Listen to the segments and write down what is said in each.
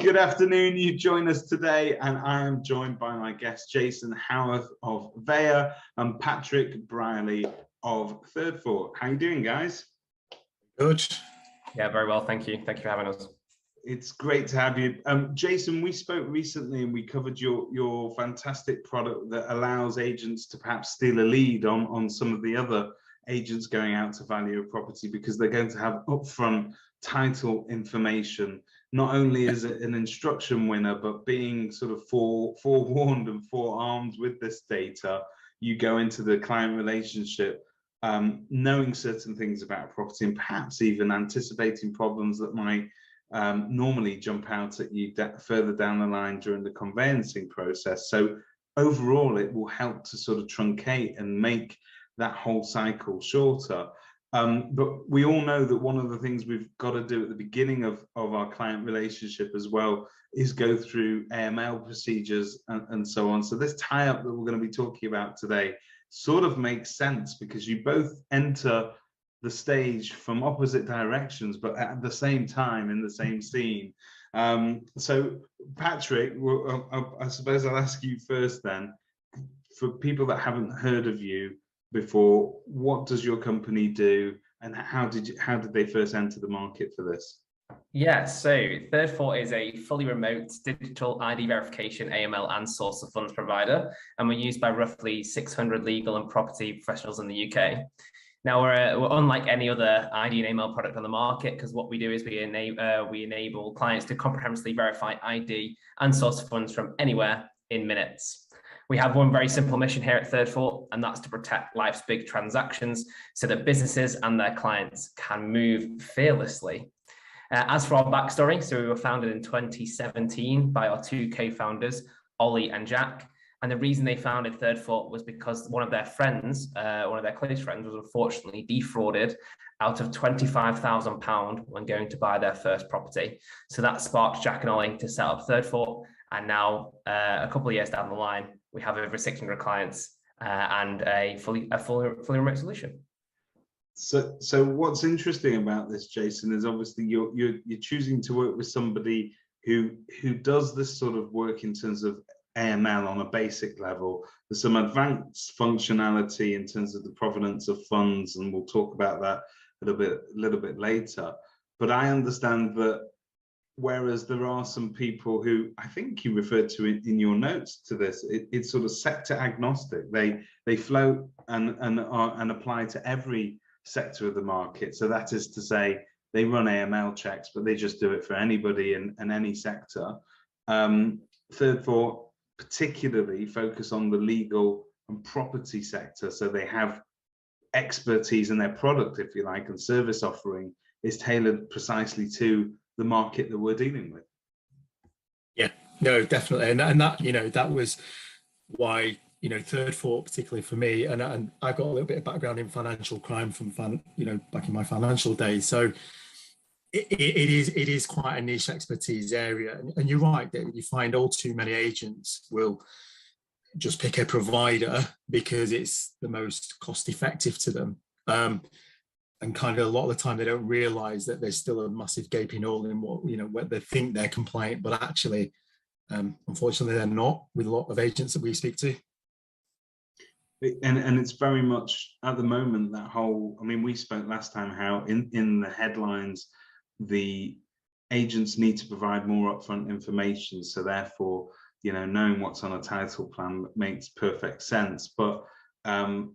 Good afternoon. You join us today, and I am joined by my guest Jason Howarth of Veya and Patrick Briley of Thirdfort. How you doing, guys? Good. Yeah, very well. Thank you. Thank you for having us. It's great to have you. Jason, we spoke recently and we covered your fantastic product that allows agents to perhaps steal a lead on some of the other agents going out to value a property, because they're going to have upfront title information, not only as an instruction winner, but being sort of forewarned and forearmed with this data. You go into the client relationship knowing certain things about a property and perhaps even anticipating problems that might normally jump out at you further down the line during the conveyancing process. So overall, it will help to sort of truncate and make that whole cycle shorter. But we all know that one of the things we've got to do at the beginning of our client relationship as well is go through AML procedures and so on. So this tie-up that we're going to be talking about today sort of makes sense, because you both enter the stage from opposite directions, but at the same time in the same scene. So Patrick, I suppose I'll ask you first then, for people that haven't heard of you before, what does your company do, and how did they first enter the market for this? Yeah, so Thirdfort is a fully remote digital ID verification, AML and source of funds provider, and we're used by roughly 600 legal and property professionals in the UK. Now, we're unlike any other ID and AML product on the market, because what we do is we enable clients to comprehensively verify ID and source of funds from anywhere in minutes. We have one very simple mission here at Thirdfort, and that's to protect life's big transactions so that businesses and their clients can move fearlessly. As for our backstory, so we were founded in 2017 by our two co-founders, Ollie and Jack. And the reason they founded Thirdfort was because one of their friends, one of their close friends, was unfortunately defrauded out of £25,000 when going to buy their first property. So that sparked Jack and Ollie to set up Thirdfort. And now, a couple of years down the line, we have over 600 clients and a fully remote solution. So what's interesting about this, Jason, is obviously you're choosing to work with somebody who does this sort of work in terms of AML on a basic level. There's some advanced functionality in terms of the provenance of funds, and we'll talk about that a little bit later. But I understand that whereas there are some people who, I think you referred to in your notes to this, it's sort of sector agnostic. They float and apply to every sector of the market. So that is to say, they run AML checks, but they just do it for anybody in any sector. Thirdfort particularly focus on the legal and property sector, so they have expertise in their product, if you like, and service offering is tailored precisely to the market that we're dealing with. Yeah, no, definitely, and that, you know, that was why, you know, Thirdfort, particularly for me, and I got a little bit of background in financial crime from back in my financial days, so it is quite a niche expertise area, and you're right that you find all too many agents will just pick a provider because it's the most cost effective to them, and kind of a lot of the time they don't realize that there's still a massive gaping hole in what they think they're compliant, but actually unfortunately they're not, with a lot of agents that we speak to. And it's very much at the moment that whole, I mean, we spoke last time how in the headlines the agents need to provide more upfront information, so therefore, you know, knowing what's on a title plan makes perfect sense. But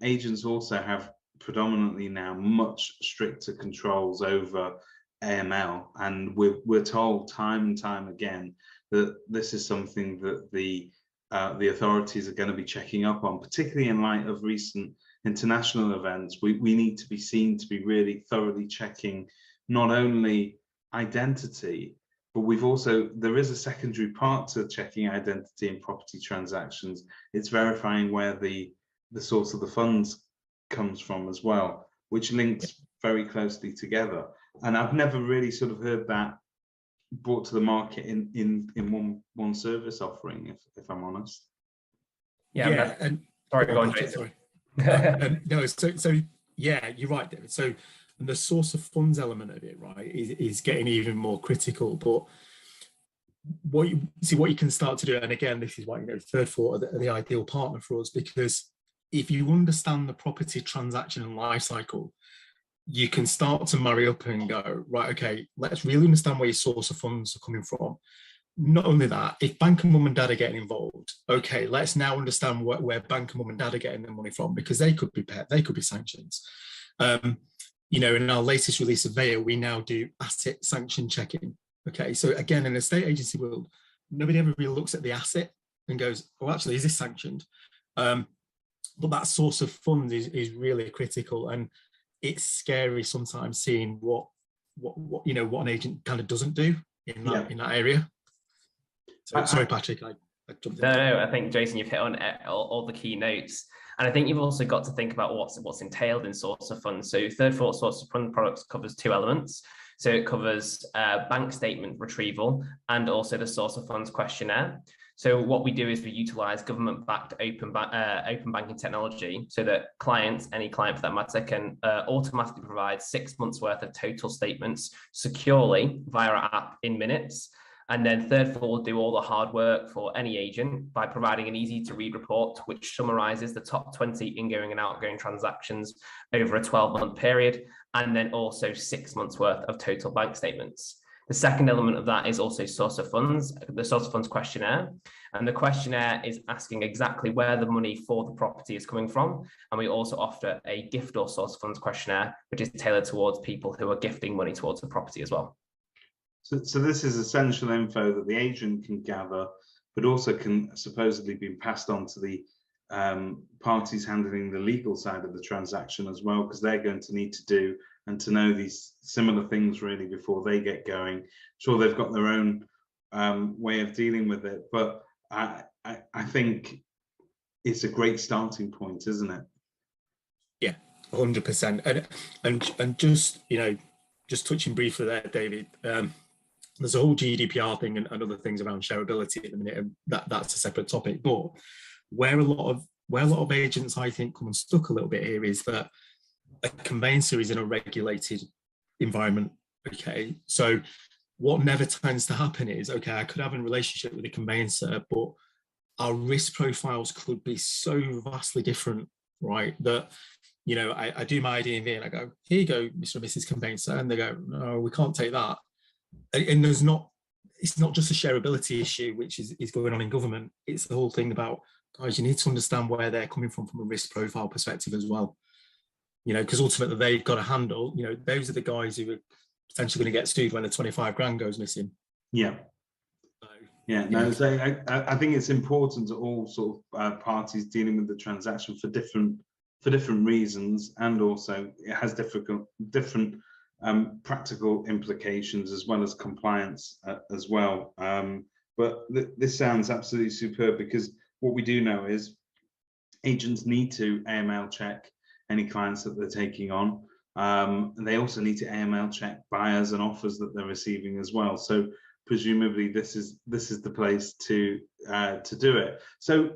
agents also have predominantly now much stricter controls over AML, and we're told time and time again that this is something that the authorities are going to be checking up on, particularly in light of recent international events. We need to be seen to be really thoroughly checking not only identity, but there is a secondary part to checking identity in property transactions. It's verifying where the source of the funds comes from as well, which links very closely together. And I've never really sort of heard that brought to the market in one service offering, if I'm honest. Yeah, and sorry, go on, Jason. No, so yeah, you're right, David. So the source of funds element of it, right, is getting even more critical. But what you can start to do, and again, this is why, you know, Thirdfort are the ideal partner for us, because if you understand the property transaction and life cycle, you can start to marry up and go, right, okay, let's really understand where your source of funds are coming from. Not only that, if bank and mum and dad are getting involved, okay, let's now understand where bank and mum and dad are getting their money from, because they could be PEP, they could be sanctions. You know, in our latest release of Veya, we now do asset sanction checking. Okay, so again, in the estate agency world, nobody ever really looks at the asset and goes, oh, actually, is this sanctioned? But that source of funds is really critical, and it's scary sometimes seeing what you know, what an agent kind of doesn't do in that area. So sorry, Patrick, I jumped in. No, I think, Jason, you've hit on all the key notes. And I think you've also got to think about what's entailed in source of funds. So Thirdfort source of fund products covers two elements. So it covers bank statement retrieval and also the source of funds questionnaire. So what we do is we utilize government-backed open banking technology so that clients, any client for that matter, can automatically provide 6 months worth of total statements securely via our app in minutes. And then Thirdfort will do all the hard work for any agent by providing an easy to read report, which summarizes the top 20 ingoing and outgoing transactions over a 12-month period, and then also 6 months worth of total bank statements. The second element of that is also source of funds, the source of funds questionnaire. And the questionnaire is asking exactly where the money for the property is coming from. And we also offer a gift or source of funds questionnaire, which is tailored towards people who are gifting money towards the property as well. So this is essential info that the agent can gather, but also can supposedly be passed on to the parties handling the legal side of the transaction as well, because they're going to need to do and to know these similar things really before they get going. Sure, they've got their own way of dealing with it, but I think it's a great starting point, isn't it? Yeah, 100%. And just, you know, just touching briefly there, David. There's a whole GDPR thing and other things around shareability at the minute, and that's a separate topic. But where a lot of agents, I think, come unstuck a little bit here is that a conveyancer is in a regulated environment. Okay, so what never tends to happen is, okay, I could have a relationship with a conveyancer, but our risk profiles could be so vastly different, right? That, you know, I do my ID&V and I go, here you go, Mr. and Mrs. Conveyancer, and they go, no, we can't take that. And it's not just a shareability issue, which is going on in government. It's the whole thing about, guys, you need to understand where they're coming from a risk profile perspective as well. You know, because ultimately they've got to handle, you know, those are the guys who are potentially going to get sued when the 25 grand goes missing. Yeah. So, yeah, no, so I think it's important to all sort of parties dealing with the transaction for different reasons, and also it has different practical implications as well as compliance as well. But this sounds absolutely superb, because what we do know is agents need to AML check any clients that they're taking on. And they also need to AML check buyers and offers that they're receiving as well. So presumably this is the place to do it. So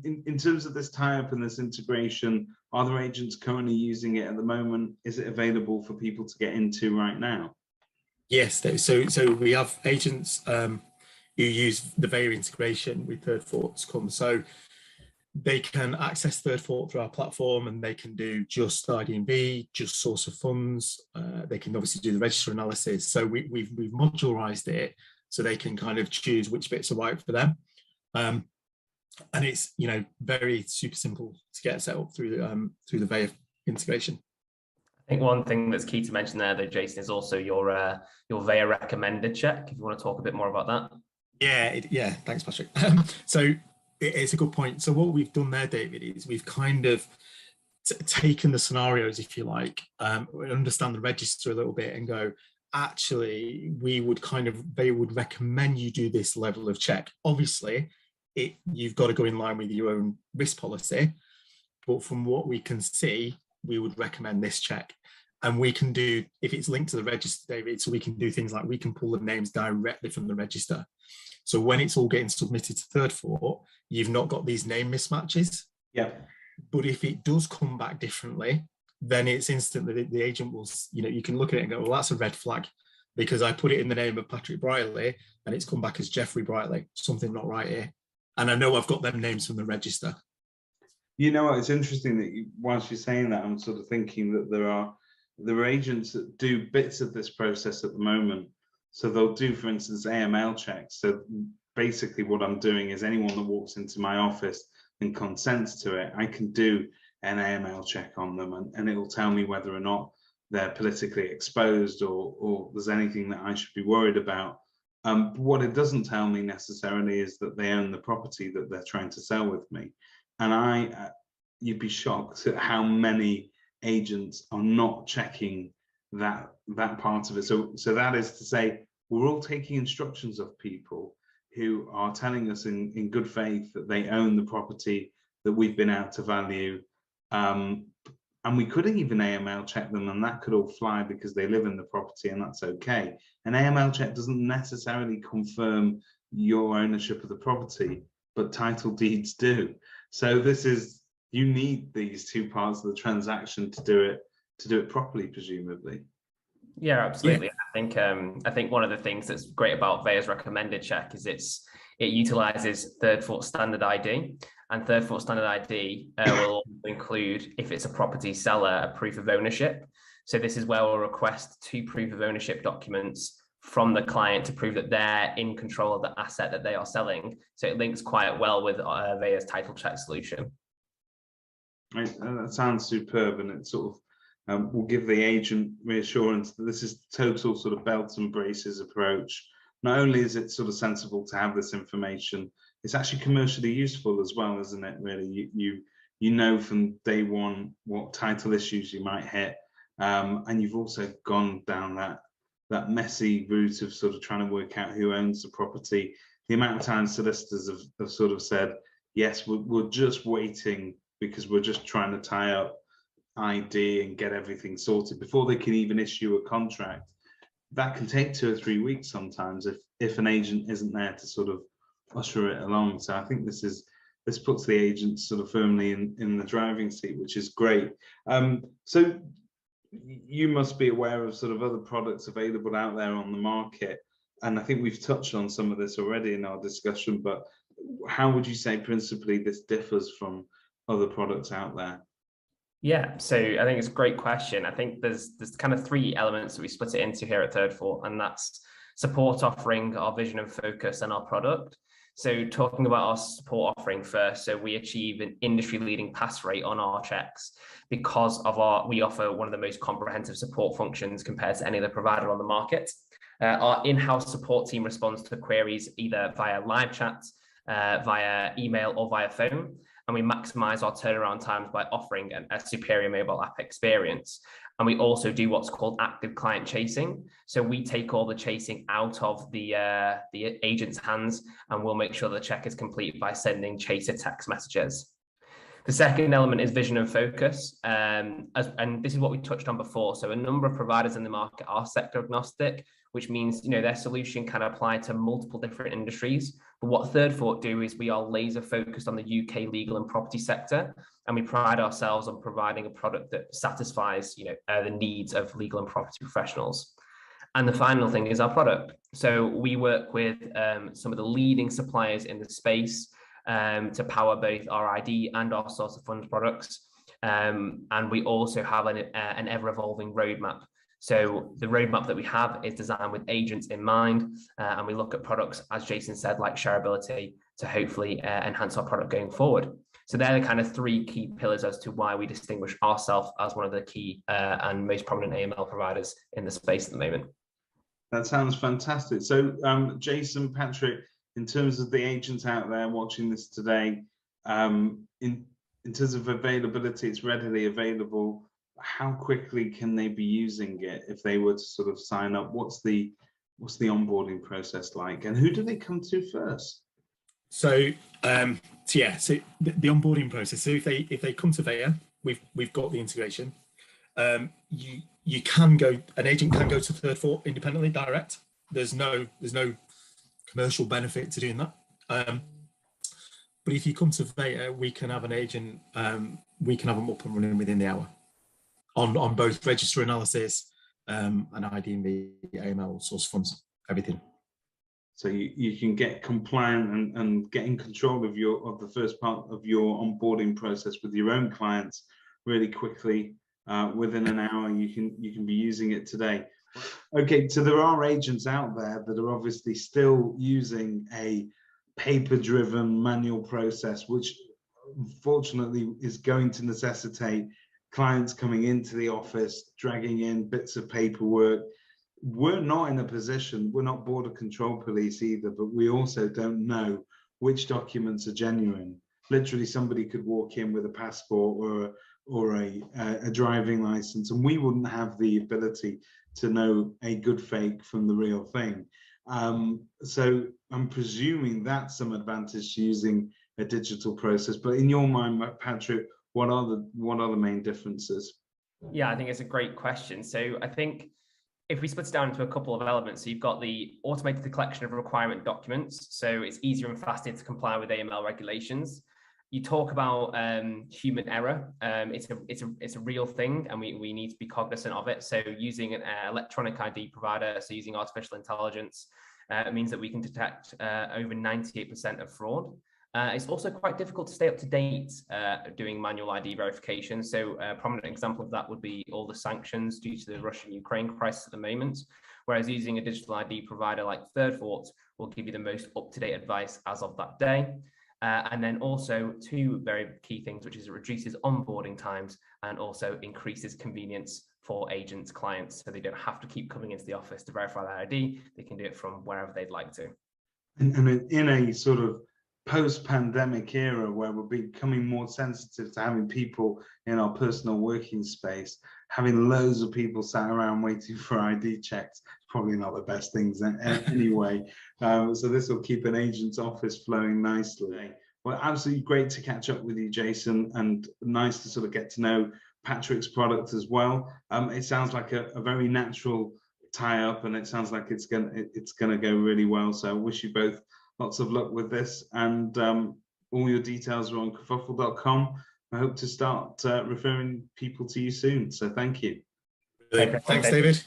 in terms of this tie-up and this integration, are there agents currently using it at the moment? Is it available for people to get into right now? Yes, so we have agents who use the Veya integration with Thirdfort.com. So they can access Thirdfort through our platform, and they can do just ID&V, just source of funds. They can obviously do the register analysis. So we've modularized it so they can kind of choose which bits are right for them. And it's, you know, very super simple to get set up through the Veya integration. I think one thing that's key to mention there, though, Jason, is also your Veya recommended check. If you want to talk a bit more about that. Yeah, thanks, Patrick. So it's a good point. So what we've done there, David, is we've kind of taken the scenarios, if you like, understand the register a little bit and go, actually, they would recommend you do this level of check. Obviously, you've got to go in line with your own risk policy. But from what we can see, we would recommend this check. And we can do, if it's linked to the register, David, so we can do things like we can pull the names directly from the register. So when it's all getting submitted to Thirdfort, you've not got these name mismatches. Yeah. But if it does come back differently, then it's instantly the agent will, you know, you can look at it and go, well, that's a red flag. because I put it in the name of Patrick Brightly and it's come back as Jeffrey Brightly. Something not right here. And I know I've got them names from the register. You know what? It's interesting that whilst you're saying that, I'm sort of thinking that there are agents that do bits of this process at the moment. So they'll do, for instance, AML checks. So basically what I'm doing is anyone that walks into my office and consents to it, I can do an AML check on them, and it'll tell me whether or not they're politically exposed or there's anything that I should be worried about. But what it doesn't tell me necessarily is that they own the property that they're trying to sell with me. And you'd be shocked at how many agents are not checking that part of it. So that is to say, we're all taking instructions of people who are telling us in good faith that they own the property that we've been out to value. And we could even AML check them, and that could all fly because they live in the property, and that's okay. An AML check doesn't necessarily confirm your ownership of the property, but title deeds do. So you need these two parts of the transaction to do it properly, presumably. Yeah, absolutely. Yeah. I think one of the things that's great about Veya's recommended check is it utilizes Thirdfort standard ID, and Thirdfort standard ID will also include, if it's a property seller, a proof of ownership. So this is where we'll request 2 proof of ownership documents from the client to prove that they're in control of the asset that they are selling. So it links quite well with Veya's title check solution. That sounds superb, and it sort of will give the agent reassurance that this is total sort of belts and braces approach. Not only is it sort of sensible to have this information, it's actually commercially useful as well, isn't it? Really, you know from day one what title issues you might hit, and you've also gone down that messy route of sort of trying to work out who owns the property. The amount of times solicitors have sort of said, yes, we're just waiting because we're just trying to tie up ID and get everything sorted before they can even issue a contract. That can take 2 or 3 weeks sometimes if an agent isn't there to sort of usher it along. So I think this puts the agent sort of firmly in the driving seat, which is great. So you must be aware of sort of other products available out there on the market, and I think we've touched on some of this already in our discussion, but how would you say principally this differs from other products out there? Yeah, so I think it's a great question. I think there's kind of 3 elements that we split it into here at Thirdfort, and that's support offering, our vision and focus, and our product. So talking about our support offering first, so we achieve an industry-leading pass rate on our checks because we offer one of the most comprehensive support functions compared to any other provider on the market. Our in-house support team responds to queries either via live chat, via email, or via phone. And we maximize our turnaround times by offering a superior mobile app experience. And we also do what's called active client chasing. So we take all the chasing out of the agent's hands, and we'll make sure the check is complete by sending chaser text messages. The second element is vision and focus. And this is what we touched on before. So a number of providers in the market are sector agnostic, which means their solution can apply to multiple different industries. But what Thirdfort do is we are laser focused on the UK legal and property sector, and we pride ourselves on providing a product that satisfies the needs of legal and property professionals. And the final thing is our product. So we work with some of the leading suppliers in the space to power both our ID and our source of funds products. And we also have an ever-evolving roadmap. So the roadmap that we have is designed with agents in mind, and we look at products, as Jason said, like shareability, to hopefully enhance our product going forward. So they're the kind of 3 key pillars as to why we distinguish ourselves as one of the key and most prominent AML providers in the space at the moment. That sounds fantastic. So Jason, Patrick, in terms of the agents out there watching this today, in terms of availability, it's readily available. How quickly can they be using it if they were to sort of sign up? What's the onboarding process like, and who do they come to first? So the onboarding process. So if they come to Veya, we've got the integration. You can go. An agent can go to Thirdfort independently, direct. There's no commercial benefit to doing that. But if you come to Veya, we can have an agent. We can have them up and running within the hour. On both register analysis, and IDing the AML source funds, everything. So you can get compliant and get in control of the first part of your onboarding process with your own clients really quickly. Within an hour, you can be using it today. Okay, so there are agents out there that are obviously still using a paper-driven manual process, which unfortunately is going to necessitate clients coming into the office, dragging in bits of paperwork. We're not in a position, we're not border control police either, but we also don't know which documents are genuine. Literally, somebody could walk in with a passport or a driving license, and we wouldn't have the ability to know a good fake from the real thing. So I'm presuming that's some advantage to using a digital process. But in your mind, Patrick, what are the main differences? Yeah, I think it's a great question. So I think if we split it down into a couple of elements, so you've got the automated collection of requirement documents. So it's easier and faster to comply with AML regulations. You talk about human error. It's a real thing, and we need to be cognizant of it. So using an electronic ID provider, so using artificial intelligence, means that we can detect over 98% of fraud. It's also quite difficult to stay up to date doing manual ID verification. So a prominent example of that would be all the sanctions due to the Russian-Ukraine crisis at the moment, whereas using a digital ID provider like Thirdfort will give you the most up-to-date advice as of that day. And then also two very key things, which is it reduces onboarding times and also increases convenience for agents, clients, so they don't have to keep coming into the office to verify their ID. They can do it from wherever they'd like to. And in a sort of post-pandemic era where we're becoming more sensitive to having people in our personal working space, having loads of people sat around waiting for ID checks, probably not the best things anyway. So this will keep an agent's office flowing nicely. Well, absolutely great to catch up with you, Jason, and nice to sort of get to know Patrick's product as well. It sounds like a very natural tie-up, and it sounds like it's gonna go really well. So I wish you both lots of luck with this, and all your details are on kerfuffle.com. I hope to start referring people to you soon. So thank you. Thanks, David.